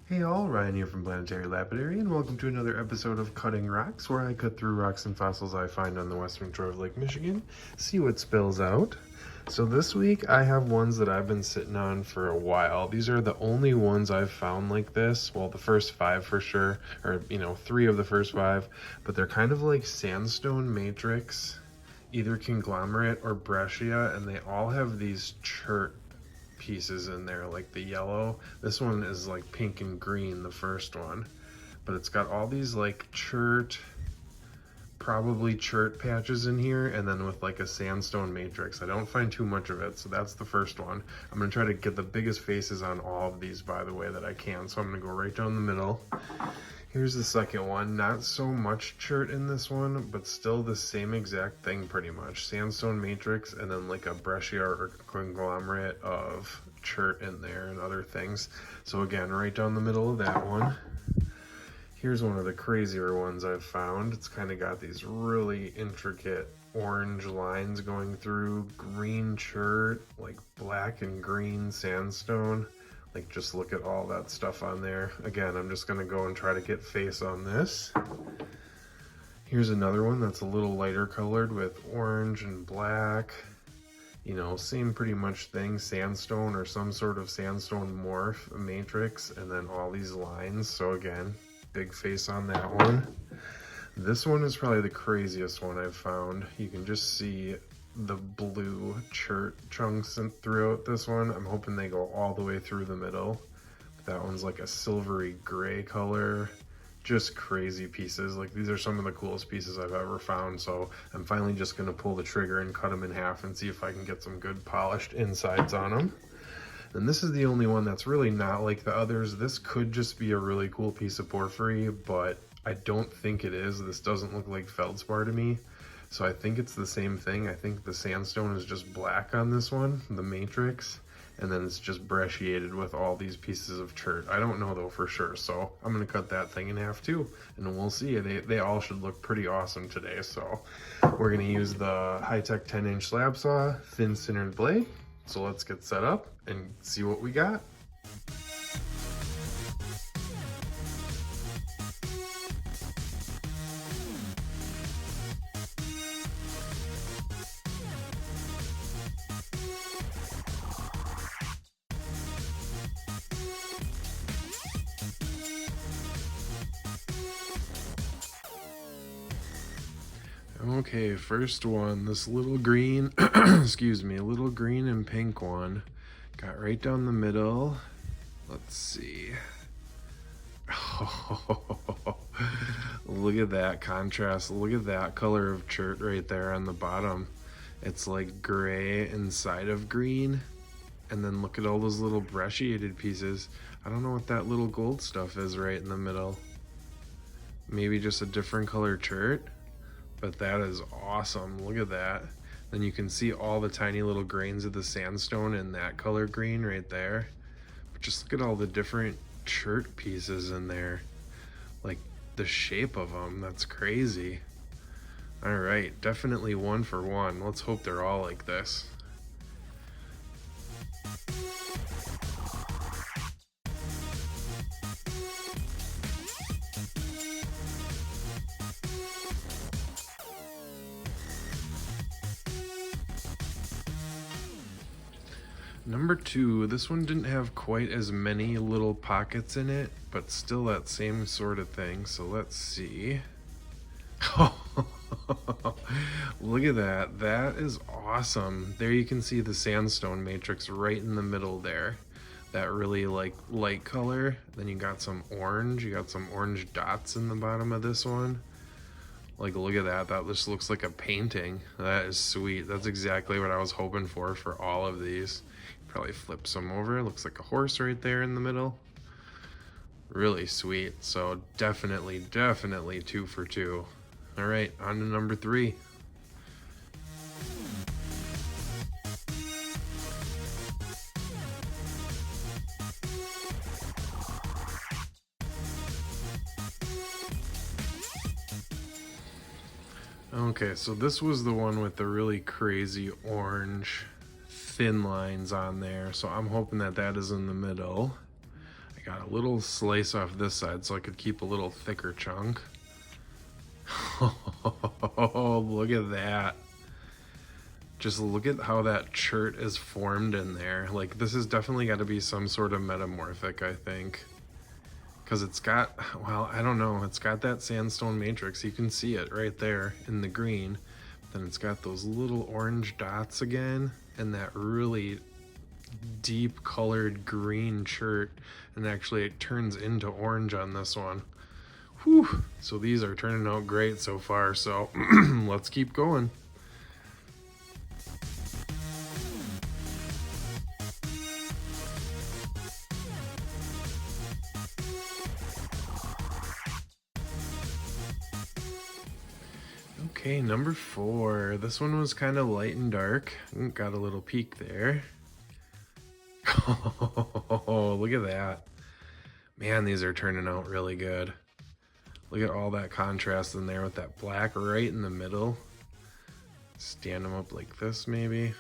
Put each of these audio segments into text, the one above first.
Hey all, Ryan here from Planetary Lapidary, and welcome to another episode of Cutting Rocks, where I cut through rocks and fossils I find on the western shore of Lake Michigan, see what spills out. So this week I have ones that I've been sitting on for a while. These are the only ones I've found like this. Well, the first five for sure, or three of the first five, but they're kind of like sandstone matrix, either conglomerate or breccia, and they all have these chert pieces in there, like the yellow. This one is like pink and green, the first one, but it's got all these like probably chert patches in here, and then with like a sandstone matrix. I don't find too much of it, so that's the first one. I'm gonna try to get the biggest faces on all of these, by the way, that I can. So I'm gonna go right down the middle. Here's the second one. Not so much chert in this one, but still the same exact thing pretty much. Sandstone matrix and then like a breccia or conglomerate of chert in there and other things. So again, right down the middle of that one. Here's one of the crazier ones I've found. It's kind of got these really intricate orange lines going through, green chert, like black and green sandstone. Like, just look at all that stuff on there. Again, I'm just gonna go and try to get face on this. Here's another one that's a little lighter colored with orange and black. You know, same pretty much thing, sandstone or some sort of sandstone morph matrix, and then all these lines. So again, big face on that one. This one is probably the craziest one I've found. You can just see the blue chert chunks throughout this one. I'm hoping they go all the way through the middle. That one's like a silvery gray color. Just crazy pieces. Like, these are some of the coolest pieces I've ever found. So I'm finally just gonna pull the trigger and cut them in half and see if I can get some good polished insides on them. And this is the only one that's really not like the others. This could just be a really cool piece of porphyry, but I don't think it is. This doesn't look like feldspar to me. So I think it's the same thing. I think the sandstone is just black on this one, the matrix, and then it's just brecciated with all these pieces of chert. I don't know though for sure, so I'm gonna cut that thing in half too, and we'll see. They all should look pretty awesome today. So we're gonna use the high-tech 10-inch slab saw, thin centered blade. So let's get set up and see what we got. Okay, first one, this little green, excuse me, little green and pink one. Got right down the middle. Let's see. Oh, look at that contrast. Look at that color of chert right there on the bottom. It's like gray inside of green. And then look at all those little brecciated pieces. I don't know what that little gold stuff is right in the middle. Maybe just a different color chert. But that is awesome. Look at that. Then you can see all the tiny little grains of the sandstone in that color green right there. But just look at all the different chert pieces in there. Like the shape of them, that's crazy. All right, definitely one for one. Let's hope they're all like this. Number two, this one didn't have quite as many little pockets in it, but still that same sort of thing. So let's see. Look at that. That is awesome. There you can see the sandstone matrix right in the middle there. That really like light color. Then you got some orange. You got some orange dots in the bottom of this one. Like, look at that. That just looks like a painting. That is sweet. That's exactly what I was hoping for all of these. Probably flip some over. Looks like a horse right there in the middle. Really sweet. So definitely 2 for 2. All right, on to number 3. Okay, so this was the one with the really crazy orange thin lines on there. So I'm hoping that that is in the middle. I got a little slice off this side so I could keep a little thicker chunk. Oh, look at that. Just look at how that chert is formed in there. Like, this has definitely got to be some sort of metamorphic, I think. Because it's got, well, I don't know, it's got that sandstone matrix. You can see it right there in the green. Then it's got those little orange dots again, and that really deep colored green chert. And actually it turns into orange on this one. Whew. So these are turning out great so far. So let's keep going. Okay, number 4. This one was kind of light and dark. Got a little peak there. Oh, look at that. Man, these are turning out really good. Look at all that contrast in there with that black right in the middle. Stand them up like this maybe.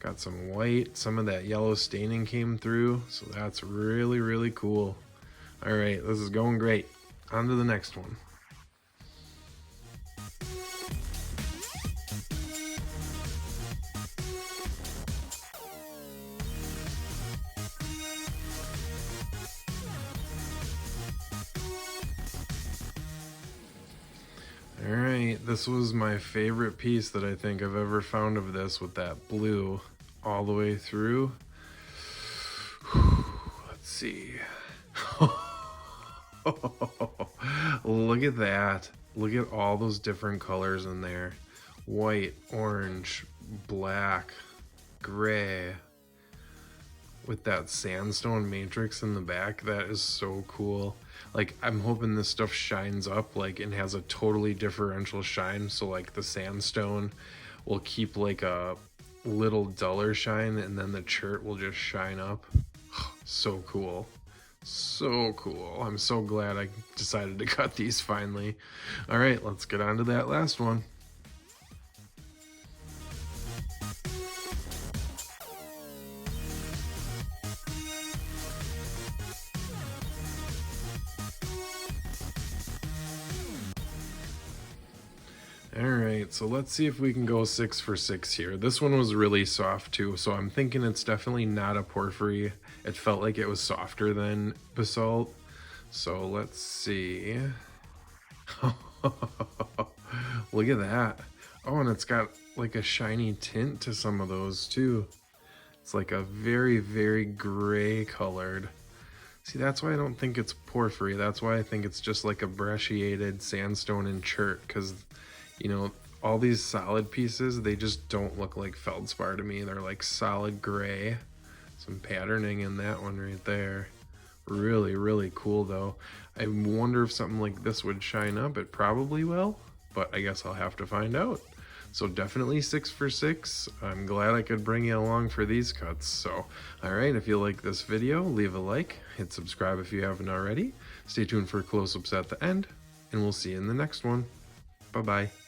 Got some white. Some of that yellow staining came through. So that's really, really cool. All right, this is going great. On to the next one. All right, this was my favorite piece that I think I've ever found of this, with that blue all the way through. Let's see. Look at that. Look at all those different colors in there. White, orange, black, gray, with that sandstone matrix in the back. That is so cool. Like, I'm hoping this stuff shines up, like, and has a totally differential shine. So like the sandstone will keep like a little duller shine, and then the chert will just shine up. So cool. So cool. I'm so glad I decided to cut these finally. All right, let's get on to that last one. All right, so let's see if we can go 6 for 6 here. This one was really soft too, so I'm thinking it's definitely not a porphyry. It felt like it was softer than basalt. So let's see. Look at that. Oh, and it's got like a shiny tint to some of those too. It's like a very, very gray colored. See, that's why I don't think it's porphyry. That's why I think it's just like a brecciated sandstone and chert, because, you know, all these solid pieces, they just don't look like feldspar to me. They're like solid gray. Some patterning in that one right there. Really, really cool though. I wonder if something like this would shine up. It probably will, but I guess I'll have to find out. So definitely 6 for 6. I'm glad I could bring you along for these cuts. So, all right, if you like this video, leave a like, hit subscribe if you haven't already. Stay tuned for close-ups at the end, and we'll see you in the next one. Bye-bye.